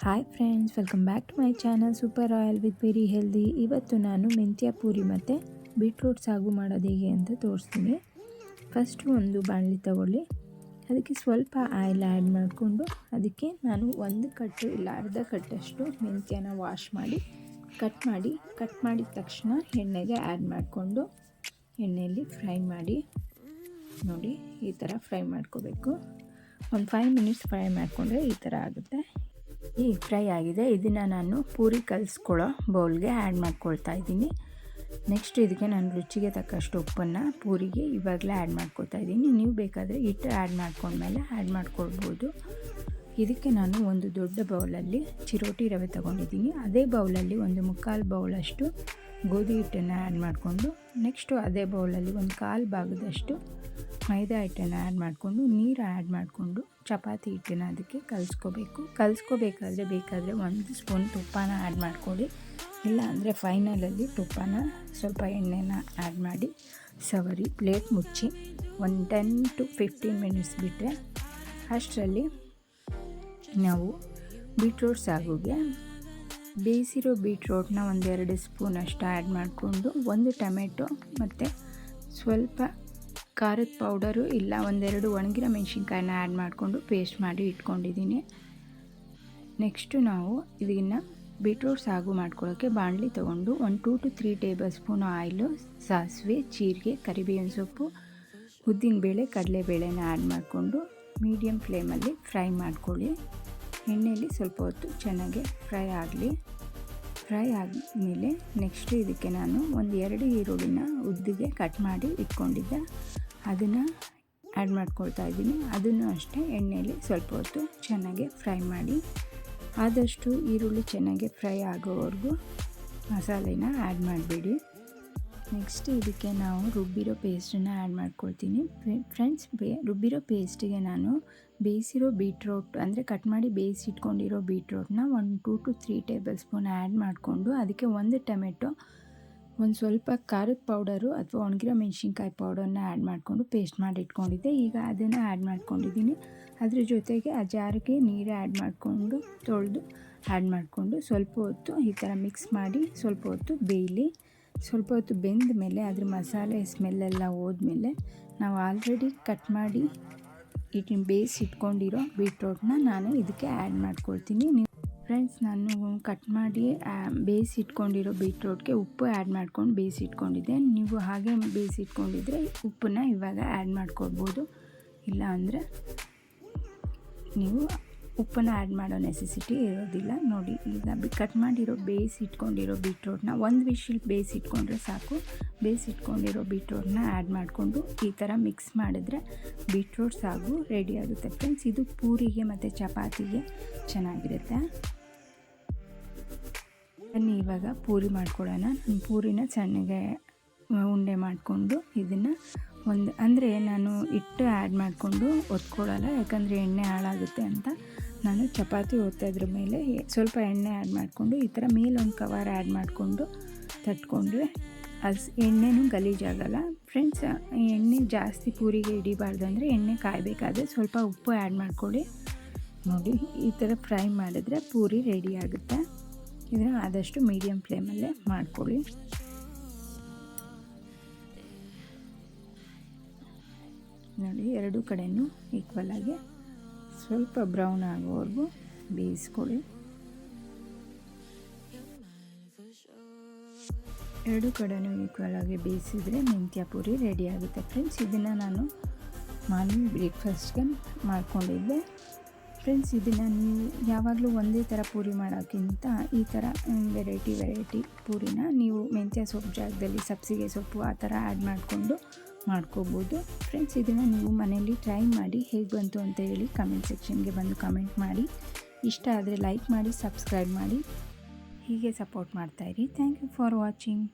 Hi friends, welcome back to my channel super oil with very healthy. ಇವತ್ತು ನಾನು ಮೆಂತ್ಯ ಪೂರಿ ಮತ್ತು ಬೀಟ್ರೂಟ್ ಸಾಗು ಮಾಡೋದು ಹೇಗೆ ಅಂತ ತೋರಿಸ್ತೀನಿ. ಫಸ್ಟು ಒಂದು ಬಾಣಲಿ ತಗೊಳ್ಳಿ, ಅದಕ್ಕೆ ಸ್ವಲ್ಪ ಆಯಿಲ್ ಆ್ಯಡ್ ಮಾಡಿಕೊಂಡು ಅದಕ್ಕೆ ನಾನು ಒಂದು ಕಟ್ಟು ಇಲ್ಲ ಅರ್ಧ ಕಟ್ಟಷ್ಟು ಮೆಂತ್ಯನ ವಾಶ್ ಮಾಡಿ ಕಟ್ ಮಾಡಿದ ತಕ್ಷಣ ಎಣ್ಣೆಗೆ ಆ್ಯಡ್ ಮಾಡಿಕೊಂಡು ಎಣ್ಣೆಯಲ್ಲಿ ಫ್ರೈ ಮಾಡಿ. ನೋಡಿ, ಈ ಥರ ಫ್ರೈ ಮಾಡ್ಕೋಬೇಕು. ಒಂದು 5 ಮಿನಿಟ್ಸ್ ಫ್ರೈ ಮಾಡಿಕೊಂಡ್ರೆ ಈ ಥರ ಆಗುತ್ತೆ. ಈ ಫ್ರೈ ಆಗಿದೆ, ಇದನ್ನು ನಾನು ಪೂರಿ ಕಲಿಸ್ಕೊಳ್ಳೋ ಬೌಲ್ಗೆ ಆ್ಯಡ್ ಮಾಡ್ಕೊಳ್ತಾ ಇದ್ದೀನಿ. ನೆಕ್ಸ್ಟ್ ಇದಕ್ಕೆ ನಾನು ರುಚಿಗೆ ತಕ್ಕಷ್ಟು ಉಪ್ಪನ್ನು ಪೂರಿಗೆ ಇವಾಗಲೇ ಆ್ಯಡ್ ಮಾಡ್ಕೊಳ್ತಾ ಇದ್ದೀನಿ. ನೀವು ಬೇಕಾದರೆ ಹಿಟ್ಟು ಆ್ಯಡ್ ಮಾಡ್ಕೊಂಡ್ಮೇಲೆ ಆ್ಯಡ್ ಮಾಡ್ಕೊಳ್ಬೋದು. ಇದಕ್ಕೆ ನಾನು ಒಂದು ದೊಡ್ಡ ಬೌಲಲ್ಲಿ ಚಿರೋಟಿ ರವೆ ತೊಗೊಂಡಿದ್ದೀನಿ. ಅದೇ ಬೌಲಲ್ಲಿ ಒಂದು 3/4 ಬೌಲಷ್ಟು ಗೋಧಿ ಹಿಟ್ಟನ್ನು ಆ್ಯಡ್ ಮಾಡಿಕೊಂಡು, ನೆಕ್ಸ್ಟು ಅದೇ ಬೌಲಲ್ಲಿ ಒಂದು 1/4 ಭಾಗದಷ್ಟು ಮೈದಾ ಹಿಟ್ಟನ್ನು ಆ್ಯಡ್ ಮಾಡಿಕೊಂಡು ನೀರು ಆ್ಯಡ್ ಮಾಡಿಕೊಂಡು ಚಪಾತಿ ಹಿಟ್ಟನ್ನು ಅದಕ್ಕೆ ಕಲಿಸ್ಕೋಬೇಕಾದ್ರೆ ಬೇಕಾದರೆ 1 ಸ್ಪೂನ್ ತುಪ್ಪನ ಆ್ಯಡ್ ಮಾಡ್ಕೊಳ್ಳಿ. ಇಲ್ಲ ಅಂದರೆ ಫೈನಲಲ್ಲಿ ತುಪ್ಪನ ಸ್ವಲ್ಪ ಎಣ್ಣೆನ ಆ್ಯಡ್ ಮಾಡಿ ಸವರಿ ಪ್ಲೇಟ್ ಮುಚ್ಚಿ ಒಂದು 10 to 15 ಮಿನಿಟ್ಸ್ ಬಿಟ್ಟರೆ ಅಷ್ಟರಲ್ಲಿ ನಾವು ಬೀಟ್ರೂಟ್ ಸಾಗುಗೆ ಬೇಯಿಸಿರೋ ಬೀಟ್ರೂಟ್ನ 1-2 ಸ್ಪೂನಷ್ಟು ಆ್ಯಡ್ ಮಾಡಿಕೊಂಡು, ಒಂದು ಟೊಮೆಟೊ ಮತ್ತು ಸ್ವಲ್ಪ ಖಾರದ ಪೌಡರು ಇಲ್ಲ 1-2 ಒಣಗಿರೋ ಮೆಣಸಿನ್ಕಾಯಿನ ಆ್ಯಡ್ ಮಾಡಿಕೊಂಡು ಪೇಸ್ಟ್ ಮಾಡಿ ಇಟ್ಕೊಂಡಿದ್ದೀನಿ. ನೆಕ್ಸ್ಟು ನಾವು ಇದನ್ನು ಬೀಟ್ರೂಟ್ ಸಾಗು ಮಾಡ್ಕೊಳ್ಳೋಕ್ಕೆ ಬಾಣಲಿ ತೊಗೊಂಡು 1 2 to 3 ಟೇಬಲ್ ಸ್ಪೂನ್ ಆಯಿಲು, ಸಾಸಿವೆ, ಜೀರಿಗೆ, ಕರಿಬೇವಿನ ಸೊಪ್ಪು, ಉದ್ದಿನಬೇಳೆ, ಕಡಲೆಬೇಳೆನ ಆ್ಯಡ್ ಮಾಡಿಕೊಂಡು ಮೀಡಿಯಮ್ ಫ್ಲೇಮಲ್ಲಿ ಫ್ರೈ ಮಾಡ್ಕೊಳ್ಳಿ. ಎಣ್ಣೆಯಲ್ಲಿ ಸ್ವಲ್ಪ ಹೊತ್ತು ಚೆನ್ನಾಗಿ ಫ್ರೈ ಆದಮೇಲೆ ನೆಕ್ಸ್ಟು ಇದಕ್ಕೆ ನಾನು 1-2 ಈರುಳ್ಳಿನ ಉದ್ದಿಗೆ ಕಟ್ ಮಾಡಿ ಇಟ್ಕೊಂಡಿದ್ದೆ, ಅದನ್ನು ಆ್ಯಡ್ ಮಾಡ್ಕೊಳ್ತಾ ಇದ್ದೀನಿ. ಅದನ್ನು ಅಷ್ಟೇ ಎಣ್ಣೆಯಲ್ಲಿ ಸ್ವಲ್ಪ ಹೊತ್ತು ಚೆನ್ನಾಗಿ ಫ್ರೈ ಮಾಡಿ. ಆದಷ್ಟು ಈರುಳ್ಳಿ ಚೆನ್ನಾಗಿ ಫ್ರೈ ಆಗೋವರೆಗೂ ಮಸಾಲೆನ ಆ್ಯಡ್ ಮಾಡಬೇಡಿ. ನೆಕ್ಸ್ಟ್ ಇದಕ್ಕೆ ನಾವು ರುಬ್ಬಿರೋ ಪೇಸ್ಟನ್ನು ಆ್ಯಡ್ ಮಾಡ್ಕೊಳ್ತೀನಿ. ಫ್ರೆಂಡ್ಸ್, ರುಬ್ಬಿರೋ ಪೇಸ್ಟಿಗೆ ನಾನು ಬೇಯಿಸಿರೋ ಬೀಟ್ರೂಟ್ ಅಂದರೆ ಕಟ್ ಮಾಡಿ ಬೇಯಿಸಿಟ್ಕೊಂಡಿರೋ ಬೀಟ್ರೂಟ್ನ 1 2 to 3 ಟೇಬಲ್ ಸ್ಪೂನ್ ಆ್ಯಡ್ ಮಾಡಿಕೊಂಡು ಅದಕ್ಕೆ ಒಂದು ಟೊಮೆಟೊ, ಒಂದು ಸ್ವಲ್ಪ ಖಾರದ ಪೌಡರು ಅಥವಾ ಒಣಗಿರೋ ಮೆಣಸಿನ್ಕಾಯಿ ಪೌಡರ್ನ ಆ್ಯಡ್ ಮಾಡಿಕೊಂಡು ಪೇಸ್ಟ್ ಮಾಡಿ ಇಟ್ಕೊಂಡಿದ್ದೆ. ಈಗ ಅದನ್ನು ಆ್ಯಡ್ ಮಾಡ್ಕೊಂಡಿದ್ದೀನಿ. ಅದ್ರ ಜೊತೆಗೆ ಆ ಜಾರಿಗೆ ನೀರು ಆ್ಯಡ್ ಮಾಡಿಕೊಂಡು ತೊಳೆದು ಆ್ಯಡ್ ಮಾಡಿಕೊಂಡು ಸ್ವಲ್ಪ ಹೊತ್ತು ಈ ಥರ ಮಿಕ್ಸ್ ಮಾಡಿ ಸ್ವಲ್ಪ ಹೊತ್ತು ಬೇಯಲಿ. ಸ್ವಲ್ಪ ಹೊತ್ತು ಬೆಂದ ಮೇಲೆ ಅದ್ರ ಮಸಾಲೆ ಸ್ಮೆಲ್ಲೆಲ್ಲ ಹೋದ್ಮೇಲೆ ನಾವು ಆಲ್ರೆಡಿ ಕಟ್ ಮಾಡಿ ಬೇಯಿಸಿಟ್ಕೊಂಡಿರೋ ಬೀಟ್ರೂಟ್ನ ನಾನು ಇದಕ್ಕೆ ಆ್ಯಡ್ ಮಾಡ್ಕೊಳ್ತೀನಿ. ಫ್ರೆಂಡ್ಸ್, ನಾನು ಕಟ್ ಮಾಡಿ ಬೇಯಿಸಿಟ್ಕೊಂಡಿರೋ ಬೀಟ್ರೂಟ್ಗೆ ಉಪ್ಪು ಆ್ಯಡ್ ಮಾಡ್ಕೊಂಡು ಬೇಯಿಸಿಟ್ಕೊಂಡಿದ್ದೆ. ನೀವು ಹಾಗೆ ಬೇಯಿಸಿಟ್ಕೊಂಡಿದ್ರೆ ಉಪ್ಪನ್ನ ಇವಾಗ ಆ್ಯಡ್ ಮಾಡ್ಕೊಳ್ಬೋದು. ಇಲ್ಲ ಅಂದರೆ ನೀವು ಉಪ್ಪನ್ನು ಆ್ಯಡ್ ಮಾಡೋ ನೆಸೆಸಿಟಿ ಇರೋದಿಲ್ಲ. ನೋಡಿ, ಈಗ ಕಟ್ ಮಾಡಿರೋ ಬೇಯಿಸಿಟ್ಕೊಂಡಿರೋ ಬೀಟ್ರೂಟ್ನ 1 ವಿಶಿಲ್ ಬೇಯಿಸಿಟ್ಕೊಂಡ್ರೆ ಸಾಕು. ಬೇಯಿಸಿಟ್ಕೊಂಡಿರೋ ಬೀಟ್ರೂಟ್ನ ಆ್ಯಡ್ ಮಾಡಿಕೊಂಡು ಈ ಥರ ಮಿಕ್ಸ್ ಮಾಡಿದ್ರೆ ಬೀಟ್ರೂಟ್ ಸಾಗು ರೆಡಿ ಆಗುತ್ತೆ. ಫ್ರೆಂಡ್ಸ್, ಇದು ಪೂರಿಗೆ ಮತ್ತು ಚಪಾತಿಗೆ ಚೆನ್ನಾಗಿರುತ್ತೆ. ಬನ್ನಿ ಇವಾಗ ಪೂರಿ ಮಾಡ್ಕೊಳ್ಳೋಣ. ನಾನು ಪೂರಿನ ಸಣ್ಣಗೆ ಉಂಡೆ ಮಾಡಿಕೊಂಡು ಇದನ್ನು ಅಂದರೆ ನಾನು ಹಿಟ್ಟು ಆ್ಯಡ್ ಮಾಡಿಕೊಂಡು ಒತ್ಕೊಳ್ಳಲ್ಲ, ಯಾಕಂದರೆ ಎಣ್ಣೆ ಹಾಳಾಗುತ್ತೆ ಅಂತ. ನಾನು ಚಪಾತಿ ಒತ್ತೋದ್ರ ಮೇಲೆ ಸ್ವಲ್ಪ ಎಣ್ಣೆ ಆ್ಯಡ್ ಮಾಡಿಕೊಂಡು ಈ ಥರ ಮೇಲೊಂದು ಕವರ್ ಆ್ಯಡ್ ಮಾಡಿಕೊಂಡು ತಟ್ಕೊಂಡ್ರೆ ಎಣ್ಣೆನೂ ಗಲೀಜಾಗಲ್ಲ. ಫ್ರೆಂಡ್ಸ್, ಎಣ್ಣೆ ಜಾಸ್ತಿ ಪೂರಿಗೆ ಹಿಡಿಬಾರ್ದು ಅಂದರೆ ಎಣ್ಣೆ ಕಾಯಬೇಕಾದ್ರೆ ಸ್ವಲ್ಪ ಉಪ್ಪು ಆ್ಯಡ್ ಮಾಡ್ಕೊಳ್ಳಿ. ನೋಡಿ, ಈ ಥರ ಫ್ರೈ ಮಾಡಿದ್ರೆ ಪೂರಿ ರೆಡಿ ಆಗುತ್ತೆ. ಇದನ್ನು ಆದಷ್ಟು ಮೀಡಿಯಮ್ ಫ್ಲೇಮಲ್ಲೇ ಮಾಡ್ಕೊಳ್ಳಿ. ನೋಡಿ, ಎರಡೂ ಕಡೆಯೂ ಈಕ್ವಲಾಗಿ ಸ್ವಲ್ಪ ಬ್ರೌನ್ ಆಗೋವರೆಗೂ ಬೇಯಿಸ್ಕೊಳ್ಳಿ. ಎರಡೂ ಕಡೆಯೂ ಈಕ್ವಲಾಗಿ ಬೇಯಿಸಿದರೆ ಮೆಂತ್ಯ ಪೂರಿ ರೆಡಿ ಆಗುತ್ತೆ. ಫ್ರೆಂಡ್ಸ್, ಇದನ್ನು ನಾನು ಮಾರ್ನಿಂಗ್ ಬ್ರೇಕ್ಫಾಸ್ಟ್ಗೆ ಮಾಡ್ಕೊಂಡಿದ್ದೆ. ಫ್ರೆಂಡ್ಸ್, ಇದನ್ನು ನೀವು ಯಾವಾಗಲೂ ಒಂದೇ ಥರ ಪೂರಿ ಮಾಡೋಕ್ಕಿಂತ ಈ ಥರ ವೆರೈಟಿ ಪೂರಿನ ನೀವು ಮೆಂತ್ಯ ಸೊಪ್ಪು ಜಾಗದಲ್ಲಿ ಸಬ್ಸಿಗೆ ಸೊಪ್ಪು ಆ ಥರ ಆ್ಯಡ್ ಮಾಡಿಕೊಂಡು ಮಾಡ್ಕೋಬೋದು. ಫ್ರೆಂಡ್ಸ್, ಇದನ್ನು ನೀವು ಮನೆಯಲ್ಲಿ ಟ್ರೈ ಮಾಡಿ ಹೇಗೆ ಬಂತು ಅಂತ ಹೇಳಿ ಕಮೆಂಟ್ ಸೆಕ್ಷನ್ಗೆ ಬಂದು ಕಮೆಂಟ್ ಮಾಡಿ. ಇಷ್ಟ ಆದರೆ ಲೈಕ್ ಮಾಡಿ, ಸಬ್ಸ್ಕ್ರೈಬ್ ಮಾಡಿ, ಹೀಗೆ ಸಪೋರ್ಟ್ ಮಾಡ್ತಾಯಿರಿ. Thank you for watching.